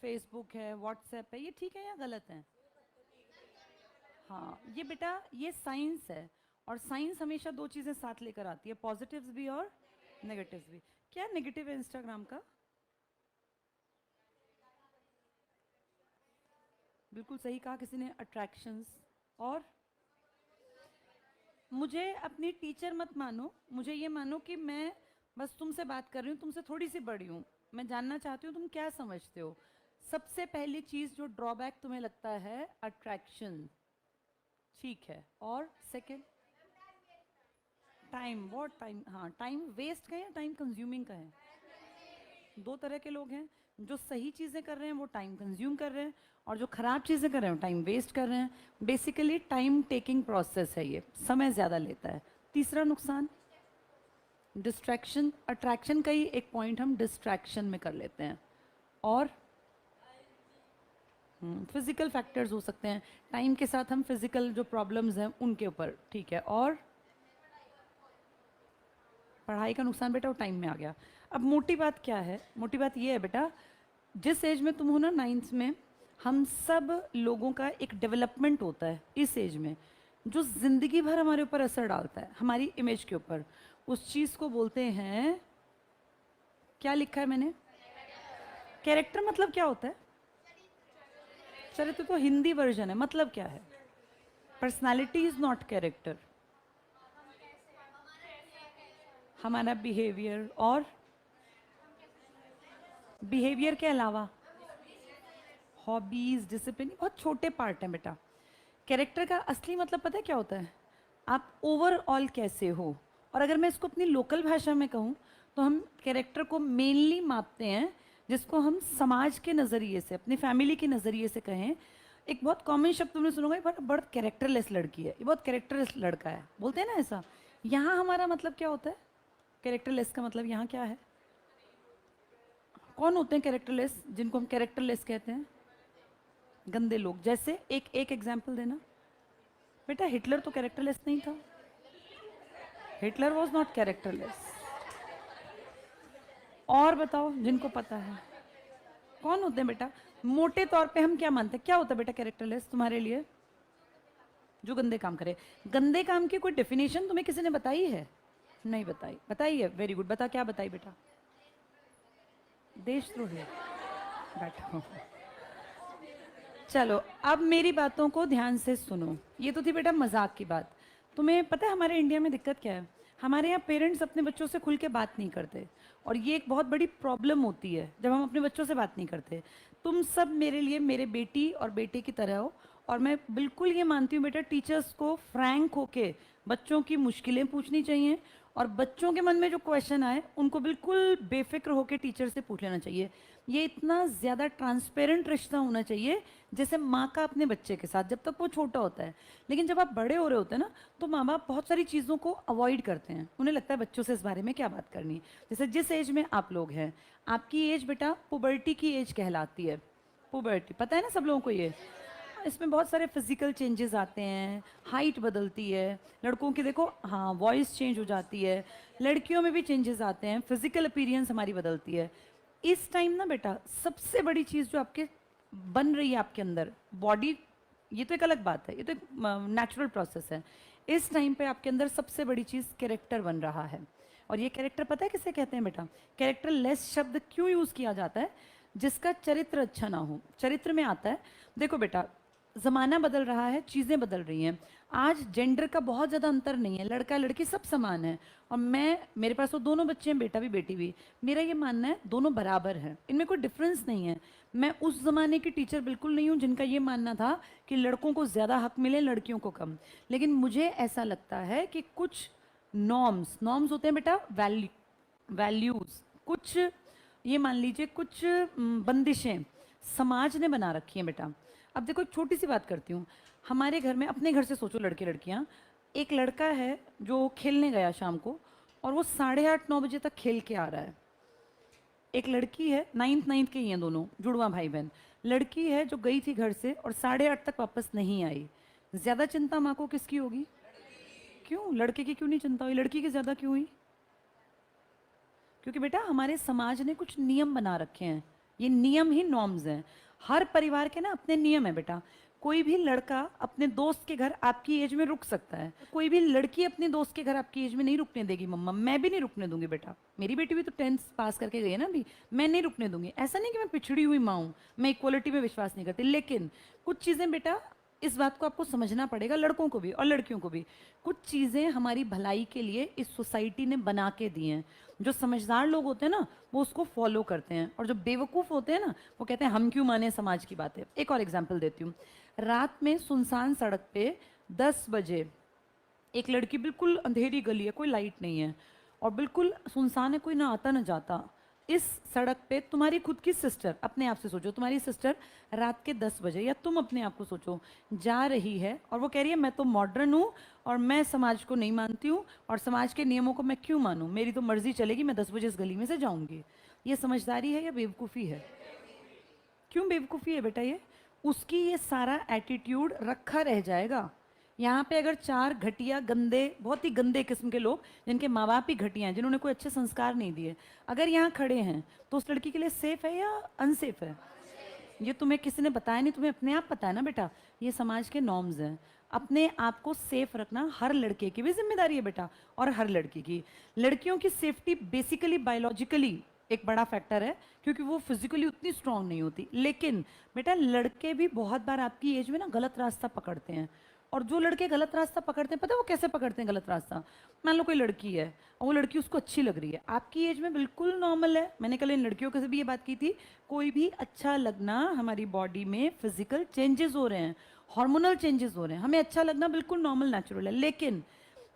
Facebook है, WhatsApp है, ये ठीक है या गलत है? हाँ, ये बेटा ये साइंस है, और साइंस हमेशा दो चीज़ें साथ लेकर आती है, पॉजिटिव्स भी और नेगेटिव्स भी। क्या नेगेटिव है इंस्टाग्राम का? बिल्कुल सही कहा किसी ने, अट्रैक्शंस। और मुझे अपनी टीचर मत मानो, मुझे ये मानो कि मैं बस तुमसे बात कर रही हूँ, तुमसे थोड़ी सी बड़ी हूँ। मैं जानना चाहती हूँ तुम क्या समझते हो। सबसे पहली चीज़ जो ड्रॉबैक तुम्हें लगता है, अट्रैक्शन। ठीक है, और सेकंड? टाइम, बहुत टाइम, हाँ, टाइम वेस्ट का है या टाइम कंज्यूमिंग का है? दो तरह के लोग हैं, जो सही चीज़ें कर रहे हैं वो टाइम कंज्यूम कर रहे हैं, और जो खराब चीज़ें कर रहे हैं वो टाइम वेस्ट कर रहे हैं। बेसिकली टाइम टेकिंग प्रोसेस है ये, समय ज़्यादा लेता है। तीसरा नुकसान, डिस्ट्रैक्शन। अट्रैक्शन का ही एक पॉइंट हम डिस्ट्रैक्शन में कर लेते हैं। और फिजिकल फैक्टर्स हो सकते हैं, टाइम के साथ हम फिजिकल जो प्रॉब्लम्स हैं उनके ऊपर, ठीक है। और पढ़ाई का नुकसान बेटा वो टाइम में आ गया। अब मोटी बात क्या है, मोटी बात ये है बेटा, जिस एज में तुम हो ना, नाइन्थ में, हम सब लोगों का एक डेवलपमेंट होता है इस एज में, जो जिंदगी भर हमारे ऊपर असर डालता है, हमारी इमेज के ऊपर। उस चीज़ को बोलते हैं, क्या लिखा है मैंने? कैरेक्टर मतलब क्या होता है? चरित्र तो हिंदी वर्जन है, मतलब क्या है? Personality is not character. हमारा बिहेवियर, और बिहेवियर के अलावा हॉबीज, डिसिप्लिन, बहुत छोटे पार्ट हैं बेटा। कैरेक्टर का असली मतलब पता है क्या होता है? आप ओवरऑल कैसे हो। और अगर मैं इसको अपनी लोकल भाषा में कहूँ, तो हम कैरेक्टर को मेनली मापते हैं, जिसको हम समाज के नज़रिए से, अपनी फैमिली के नज़रिए से कहें। एक बहुत कॉमन शब्द तुमने सुना होगा, बहुत बहुत कैरेक्टरलेस लड़की है, ये बहुत कैरेक्टरलेस लड़का है, बोलते हैं ना ऐसा। यहाँ हमारा मतलब क्या होता है? कैरेक्टरलेस का मतलब यहाँ क्या है? कौन होते हैं कैरेक्टरलेस, जिनको हम कैरेक्टरलेस कहते हैं? गंदे लोग। जैसे एक एक एग्जाम्पल देना बेटा। हिटलर तो कैरेक्टरलेस नहीं था, हिटलर वॉज नॉट कैरेक्टरलेस। और बताओ जिनको पता है, कौन होते हैं बेटा? मोटे तौर पे हम क्या मानते हैं, क्या होता है बेटा कैरेक्टरलेस तुम्हारे लिए? जो गंदे काम करे। गंदे काम की कोई डेफिनेशन तुम्हें किसी ने बताई है? नहीं बताई, बताई है, वेरी गुड, बता क्या बताई बेटा? देशद्रोही। बैठो, चलो अब मेरी बातों को ध्यान से सुनो। ये तो थी बेटा मजाक की बात। तुम्हें पता है हमारे इंडिया में दिक्कत क्या है? हमारे यहाँ पेरेंट्स अपने बच्चों से खुल के बात नहीं करते, और ये एक बहुत बड़ी प्रॉब्लम होती है जब हम अपने बच्चों से बात नहीं करते। तुम सब मेरे लिए मेरे बेटी और बेटे की तरह हो, और मैं बिल्कुल ये मानती हूँ बेटा, टीचर्स को फ्रैंक होके बच्चों की मुश्किलें पूछनी चाहिए, और बच्चों के मन में जो क्वेश्चन आए उनको बिल्कुल बेफिक्र होकर टीचर से पूछ लेना चाहिए। ये इतना ज़्यादा ट्रांसपेरेंट रिश्ता होना चाहिए, जैसे माँ का अपने बच्चे के साथ, जब तक वो छोटा होता है। लेकिन जब आप बड़े हो रहे होते हैं ना, तो माँ बाप बहुत सारी चीज़ों को अवॉइड करते हैं, उन्हें लगता है बच्चों से इस बारे में क्या बात करनी है। जैसे जिस एज में आप लोग हैं, आपकी एज बेटा पुबर्टी की एज कहलाती है। पुबर्टी पता है ना सब लोगों को ये? इसमें बहुत सारे फिजिकल चेंजेस आते हैं, हाइट बदलती है, लड़कों की देखो, हाँ, वॉइस चेंज हो जाती है, लड़कियों में भी चेंजेस आते हैं, फिजिकल अपीयरेंस हमारी बदलती है। इस टाइम ना बेटा, सबसे बड़ी चीज़ जो आपके बन रही है आपके अंदर, बॉडी, ये तो एक अलग बात है, ये तो एक नेचुरल प्रोसेस है। इस टाइम पे आपके अंदर सबसे बड़ी चीज़ कैरेक्टर बन रहा है। और ये कैरेक्टर पता है किसे कहते हैं बेटा? कैरेक्टर लेस शब्द क्यों यूज़ किया जाता है? जिसका चरित्र अच्छा ना हो, चरित्र में आता है। देखो बेटा, ज़माना बदल रहा है, चीज़ें बदल रही हैं। आज जेंडर का बहुत ज़्यादा अंतर नहीं है, लड़का लड़की सब समान है। और मेरे पास तो दोनों बच्चे हैं, बेटा भी बेटी भी। मेरा ये मानना है दोनों बराबर हैं, इनमें कोई डिफरेंस नहीं है। मैं उस ज़माने की टीचर बिल्कुल नहीं हूँ जिनका ये मानना था कि लड़कों को ज़्यादा हक मिले, लड़कियों को कम। लेकिन मुझे ऐसा लगता है कि कुछ नॉर्म्स, नॉर्म्स होते हैं बेटा, वैल्यूज़, कुछ, ये मान लीजिए कुछ बंदिशें समाज ने बना रखी हैं बेटा। अब देखो एक छोटी सी बात करती हूँ। हमारे घर में, अपने घर से सोचो, लड़के लड़कियाँ, एक लड़का है जो खेलने गया शाम को, और वो 8:30-9 बजे तक खेल के आ रहा है। एक लड़की है, नाइन्थ नाइन्थ के ही हैं दोनों, जुड़वा भाई बहन। लड़की है जो गई थी घर से और 8:30 तक वापस नहीं आई। ज़्यादा चिंता माँ को किसकी होगी? क्यों लड़के की क्यों नहीं चिंता हुई, लड़की की ज़्यादा क्यों हुई? क्योंकि बेटा हमारे समाज ने कुछ नियम बना रखे हैं ये नियम ही नॉर्म्स हैं। हर परिवार के ना अपने नियम है बेटा। कोई भी लड़का अपने दोस्त के घर आपकी एज में रुक सकता है, कोई भी लड़की अपने दोस्त के घर आपकी एज में नहीं रुकने देगी मम्मा। मैं भी नहीं रुकने दूंगी बेटा, मेरी बेटी भी तो 10th पास करके गई है ना अभी, मैं नहीं रुकने दूंगी। ऐसा नहीं कि मैं पिछड़ी हुई माँ हूँ, मैं इक्वलिटी में विश्वास नहीं करती, लेकिन कुछ चीज़ें बेटा इस बात को आपको समझना पड़ेगा, लड़कों को भी और लड़कियों को भी। कुछ चीज़ें हमारी भलाई के लिए इस सोसाइटी ने बना के दी हैं। जो समझदार लोग होते हैं ना वो उसको फॉलो करते हैं, और जो बेवकूफ़ होते हैं ना वो कहते हैं हम क्यों माने समाज की बातें। एक और एग्जाम्पल देती हूँ। रात में सुनसान सड़क पे 10 बजे एक लड़की, बिल्कुल अंधेरी गली है, कोई लाइट नहीं है और बिल्कुल सुनसान है, कोई ना आता ना जाता, इस सड़क पे तुम्हारी खुद की सिस्टर, अपने आप से सोचो तुम्हारी सिस्टर रात के 10 बजे, या तुम अपने आप को सोचो, जा रही है और वो कह रही है मैं तो मॉडर्न हूँ और मैं समाज को नहीं मानती हूँ और समाज के नियमों को मैं क्यों मानूँ, मेरी तो मर्जी चलेगी, मैं 10 बजे इस गली में से जाऊँगी। ये समझदारी है या बेवकूफ़ी है? क्यों बेवकूफ़ी है बेटा ये? उसकी ये सारा एटीट्यूड रखा रह जाएगा। यहाँ पे अगर 4 घटिया गंदे, बहुत ही गंदे किस्म के लोग जिनके माँ बाप ही घटिया हैं, जिन्होंने कोई अच्छे संस्कार नहीं दिए, अगर यहाँ खड़े हैं तो उस लड़की के लिए सेफ है या अनसेफ है? ये तुम्हें किसी ने बताया नहीं, तुम्हें अपने आप पता है ना बेटा। ये समाज के नॉर्म्स हैं। अपने आप को सेफ रखना हर लड़के की भी जिम्मेदारी है बेटा, और हर लड़की की। लड़कियों की सेफ्टी बेसिकली बायोलॉजिकली एक बड़ा फैक्टर है, क्योंकि वो फिजिकली उतनी स्ट्रांग नहीं होती। लेकिन बेटा लड़के भी बहुत बार आपकी एज में ना गलत रास्ता पकड़ते हैं। और जो लड़के गलत रास्ता पकड़ते हैं, पता है वो कैसे पकड़ते हैं गलत रास्ता? मान लो कोई लड़की है और वो लड़की उसको अच्छी लग रही है, आपकी एज में बिल्कुल नॉर्मल है। मैंने कल इन लड़कियों के से भी ये बात की थी, कोई भी अच्छा लगना, हमारी बॉडी में फिजिकल चेंजेस हो रहे हैं, हार्मोनल चेंजेस हो रहे हैं, हमें अच्छा लगना बिल्कुल नॉर्मल नेचुरल है। लेकिन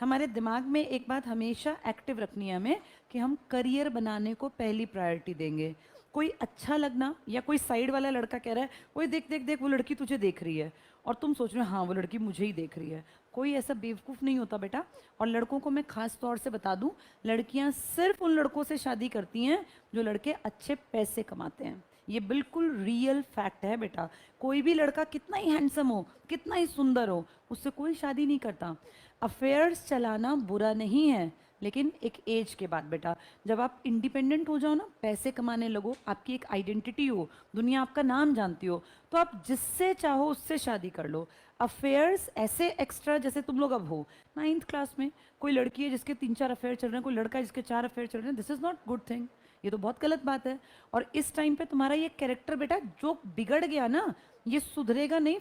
हमारे दिमाग में एक बात हमेशा एक्टिव रखनी है हमें, कि हम करियर बनाने को पहली प्रायोरिटी देंगे। कोई अच्छा लगना या कोई साइड वाला लड़का कह रहा है कोई देख देख देख वो लड़की तुझे देख रही है, और तुम सोच रहे हो हाँ वो लड़की मुझे ही देख रही है, कोई ऐसा बेवकूफ़ नहीं होता बेटा। और लड़कों को मैं खास तौर से बता दूं, लड़कियां सिर्फ उन लड़कों से शादी करती हैं जो लड़के अच्छे पैसे कमाते हैं। ये बिल्कुल रियल फैक्ट है बेटा। कोई भी लड़का कितना ही हैंडसम हो, कितना ही सुंदर हो, उससे कोई शादी नहीं करता। अफेयर्स चलाना बुरा नहीं है, लेकिन एक एज के बाद बेटा, जब आप इंडिपेंडेंट हो जाओ ना, पैसे कमाने लगो, आपकी एक आइडेंटिटी हो, दुनिया आपका नाम जानती हो, तो आप जिससे चाहो उससे शादी कर लो। अफेयर्स ऐसे एक्स्ट्रा, जैसे तुम लोग अब हो 9th क्लास में, कोई लड़की है जिसके 3-4 अफेयर चल रहे हैं, कोई लड़का है जिसके 4 अफेयर चल रहे हैं, this is not good thing. ये तो बहुत गलत बात है। और इस टाइम पे तुम्हारा ये कैरेक्टर बेटा जो बिगड़ गया ना, ये सुधरेगा नहीं।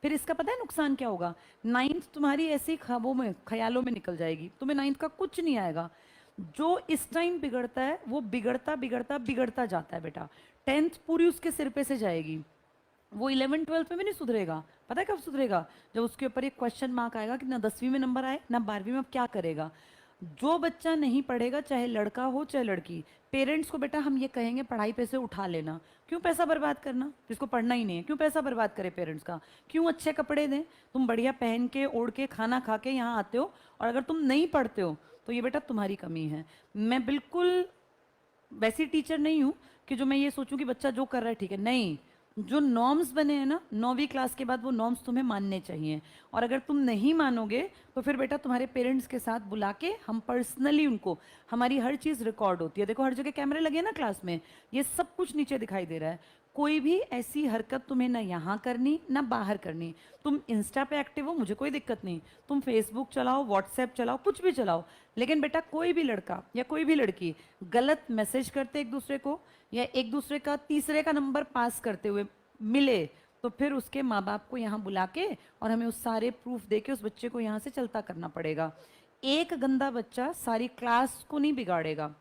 फिर इसका पता है नुकसान क्या होगा? 9th तुम्हारी ऐसी ख्वाबों में, ख्यालों में निकल जाएगी, तुम्हें 9th का कुछ नहीं आएगा। जो इस टाइम बिगड़ता है वो बिगड़ता बिगड़ता बिगड़ता जाता है बेटा। 10th पूरी उसके सिर पे से जाएगी, वो 11th 12th में भी नहीं सुधरेगा। पता है कब सुधरेगा? जब उसके ऊपर एक क्वेश्चन मार्क आएगा कि ना 10वीं में नंबर आए ना 12वीं में, अब क्या करेगा। जो बच्चा नहीं पढ़ेगा, चाहे लड़का हो चाहे लड़की, पेरेंट्स को बेटा हम ये कहेंगे पढ़ाई पे से उठा लेना। क्यों पैसा बर्बाद करना, जिसको पढ़ना ही नहीं है क्यों पैसा बर्बाद करे पेरेंट्स का? क्यों अच्छे कपड़े दें, तुम बढ़िया पहन के ओढ़ के खाना खा के यहाँ आते हो, और अगर तुम नहीं पढ़ते हो तो ये बेटा तुम्हारी कमी है। मैं बिल्कुल वैसी टीचर नहीं हूँ कि जो मैं ये सोचूं कि बच्चा जो कर रहा है ठीक है, नहीं। जो नॉर्म्स बने हैं ना 9वीं क्लास के बाद, वो नॉर्म्स तुम्हें मानने चाहिए। और अगर तुम नहीं मानोगे तो फिर बेटा तुम्हारे पेरेंट्स के साथ बुला के हम पर्सनली उनको, हमारी हर चीज़ रिकॉर्ड होती है, देखो हर जगह कैमरे लगे हैं ना क्लास में, ये सब कुछ नीचे दिखाई दे रहा है। कोई भी ऐसी हरकत तुम्हें ना यहाँ करनी ना बाहर करनी। तुम इंस्टा पे एक्टिव हो, मुझे कोई दिक्कत नहीं, तुम फेसबुक चलाओ, व्हाट्सएप चलाओ, कुछ भी चलाओ, लेकिन बेटा कोई भी लड़का या कोई भी लड़की गलत मैसेज करते एक दूसरे को, या एक दूसरे का तीसरे का नंबर पास करते हुए मिले, तो फिर उसके माँ बाप को यहाँ बुला के और हमें उस सारे प्रूफ दे के उस बच्चे को यहाँ से चलता करना पड़ेगा। एक गंदा बच्चा सारी क्लास को नहीं बिगाड़ेगा।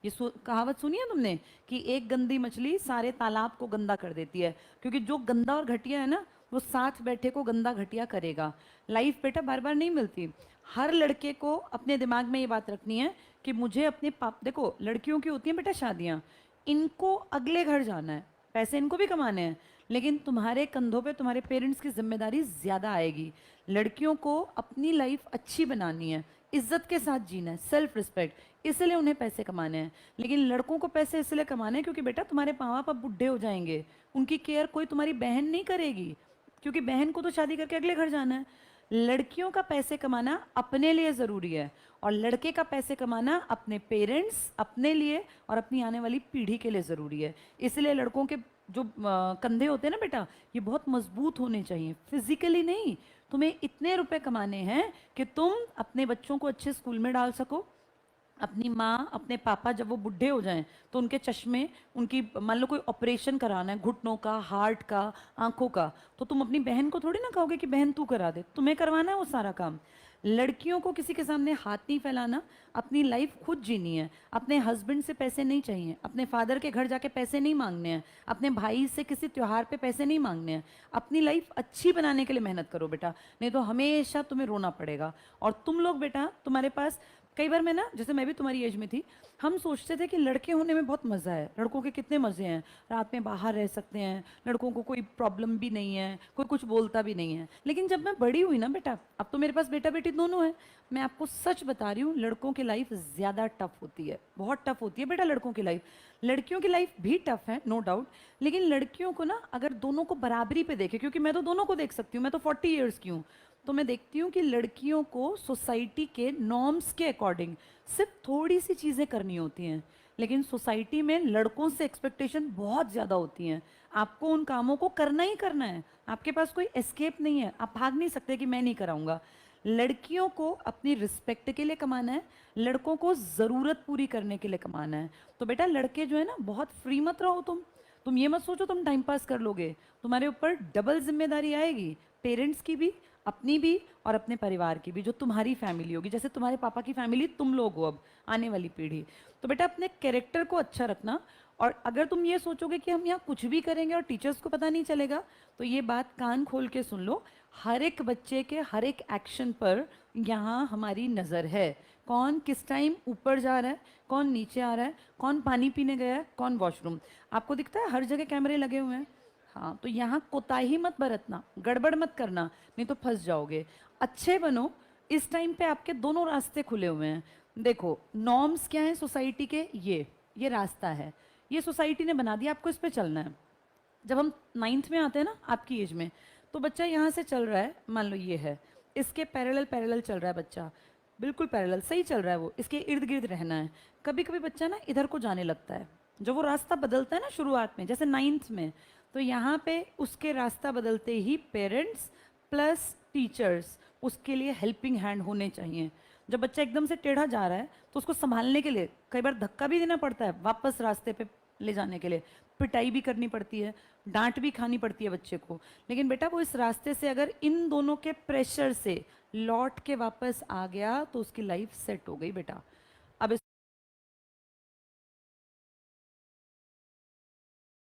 ये कहावत सुनी है तुमने कि एक गंदी मछली सारे तालाब को गंदा कर देती है, क्योंकि जो गंदा और घटिया है ना, वो साथ बैठे को गंदा घटिया करेगा। लाइफ बेटा बार बार नहीं मिलती। हर लड़के को अपने दिमाग में ये बात रखनी है कि मुझे अपने पाप, देखो लड़कियों की होती हैं बेटा शादियाँ, इनको अगले घर जाना है, पैसे इनको भी कमाने हैं, लेकिन तुम्हारे कंधों पे तुम्हारे पेरेंट्स की जिम्मेदारी ज़्यादा आएगी। लड़कियों को अपनी लाइफ अच्छी बनानी है, इज्जत के साथ जीना है, सेल्फ रिस्पेक्ट, इसलिए उन्हें पैसे कमाने हैं। लेकिन लड़कों को पैसे इसलिए कमाने हैं क्योंकि बेटा तुम्हारे माँ बाप अब बुढ़े हो जाएंगे, उनकी केयर कोई तुम्हारी बहन नहीं करेगी, क्योंकि बहन को तो शादी करके अगले घर जाना है। लड़कियों का पैसे कमाना अपने लिए ज़रूरी है और लड़के का पैसे कमाना अपने पेरेंट्स, अपने लिए और अपनी आने वाली पीढ़ी के लिए ज़रूरी है। इसलिए लड़कों के जो कंधे होते हैं ना बेटा, ये बहुत मजबूत होने चाहिए, फिजिकली नहीं। तुम्हें इतने रुपए कमाने हैं कि तुम अपने बच्चों को अच्छे स्कूल में डाल सको, अपनी माँ अपने पापा जब वो बुढ़े हो जाएं तो उनके चश्मे, उनकी मान लो कोई ऑपरेशन कराना है घुटनों का, हार्ट का, आंखों का, तो तुम अपनी बहन को थोड़ी ना कहोगे कि बहन तू करा दे, तुम्हें करवाना है वो सारा काम। लड़कियों को किसी के सामने हाथ नहीं फैलाना, अपनी लाइफ खुद जीनी है। अपने हस्बैंड से पैसे नहीं चाहिए, अपने फादर के घर जाके पैसे नहीं मांगने हैं, अपने भाई से किसी त्योहार पे पैसे नहीं मांगने हैं। अपनी लाइफ अच्छी बनाने के लिए मेहनत करो बेटा, नहीं तो हमेशा तुम्हें रोना पड़ेगा। और तुम लोग बेटा, तुम्हारे पास कई बार मैं ना, जैसे मैं भी तुम्हारी एज में थी, हम सोचते थे कि लड़के होने में बहुत मज़ा है, लड़कों के कितने मज़े हैं, रात में बाहर रह सकते हैं, लड़कों को कोई प्रॉब्लम भी नहीं है, कोई कुछ बोलता भी नहीं है। लेकिन जब मैं बड़ी हुई ना बेटा, अब तो मेरे पास बेटा बेटी दोनों है, मैं आपको सच बता रही हूँ, लड़कों की लाइफ ज़्यादा टफ होती है, बहुत टफ होती है बेटा लड़कों की लाइफ। लड़कियों की लाइफ भी टफ है, नो डाउट, लेकिन लड़कियों को ना अगर दोनों को बराबरी पे देखे, क्योंकि मैं तो दोनों को देख सकती हूँ, मैं तो 40 ईयर्स की हूँ, तो मैं देखती हूँ कि लड़कियों को सोसाइटी के नॉर्म्स के अकॉर्डिंग सिर्फ थोड़ी सी चीज़ें करनी होती हैं, लेकिन सोसाइटी में लड़कों से एक्सपेक्टेशन बहुत ज़्यादा होती हैं। आपको उन कामों को करना ही करना है, आपके पास कोई एस्केप नहीं है, आप भाग नहीं सकते कि मैं नहीं कराऊंगा। लड़कियों को अपनी रिस्पेक्ट के लिए कमाना है, लड़कों को ज़रूरत पूरी करने के लिए कमाना है। तो बेटा लड़के जो है ना, बहुत फ्री मत रहो तुम ये मत सोचो तुम टाइम पास कर लोगे, तुम्हारे ऊपर डबल जिम्मेदारी आएगी, पेरेंट्स की भी, अपनी भी और अपने परिवार की भी, जो तुम्हारी फैमिली होगी, जैसे तुम्हारे पापा की फैमिली तुम लोग हो अब, आने वाली पीढ़ी। तो बेटा अपने कैरेक्टर को अच्छा रखना, और अगर तुम ये सोचोगे कि हम यहाँ कुछ भी करेंगे और टीचर्स को पता नहीं चलेगा, तो ये बात कान खोल के सुन लो, हर एक बच्चे के हर एक एक्शन पर यहाँ हमारी नज़र है। कौन किस टाइम ऊपर जा रहा है, कौन नीचे आ रहा है, कौन पानी पीने गया है, कौन वॉशरूम, आपको दिखता है, हर जगह कैमरे लगे हुए हैं। हाँ, तो यहाँ कोताही मत बरतना, गड़बड़ मत करना, नहीं तो फंस जाओगे। अच्छे बनो, इस टाइम पे आपके दोनों रास्ते खुले हुए हैं। देखो नॉर्म्स क्या है सोसाइटी के, ये रास्ता है, ये सोसाइटी ने बना दिया, आपको इस पे चलना है। जब हम 9th में आते हैं ना आपकी एज में, तो बच्चा यहाँ से चल रहा है, मान लो ये है, इसके पैरेलल पैरेलल चल रहा है बच्चा, बिल्कुल पैरेलल सही चल रहा है, वो इसके इर्द गिर्द रहना है। कभी कभी बच्चा ना इधर को जाने लगता है, जब वो रास्ता बदलता है ना शुरुआत में, जैसे 9th में, तो यहाँ पे उसके रास्ता बदलते ही पेरेंट्स प्लस टीचर्स उसके लिए हेल्पिंग हैंड होने चाहिए। जब बच्चा एकदम से टेढ़ा जा रहा है तो उसको संभालने के लिए कई बार धक्का भी देना पड़ता है, वापस रास्ते पे ले जाने के लिए पिटाई भी करनी पड़ती है, डांट भी खानी पड़ती है बच्चे को। लेकिन बेटा वो इस रास्ते से अगर इन दोनों के प्रेशर से लौट के वापस आ गया तो उसकी लाइफ सेट हो गई बेटा।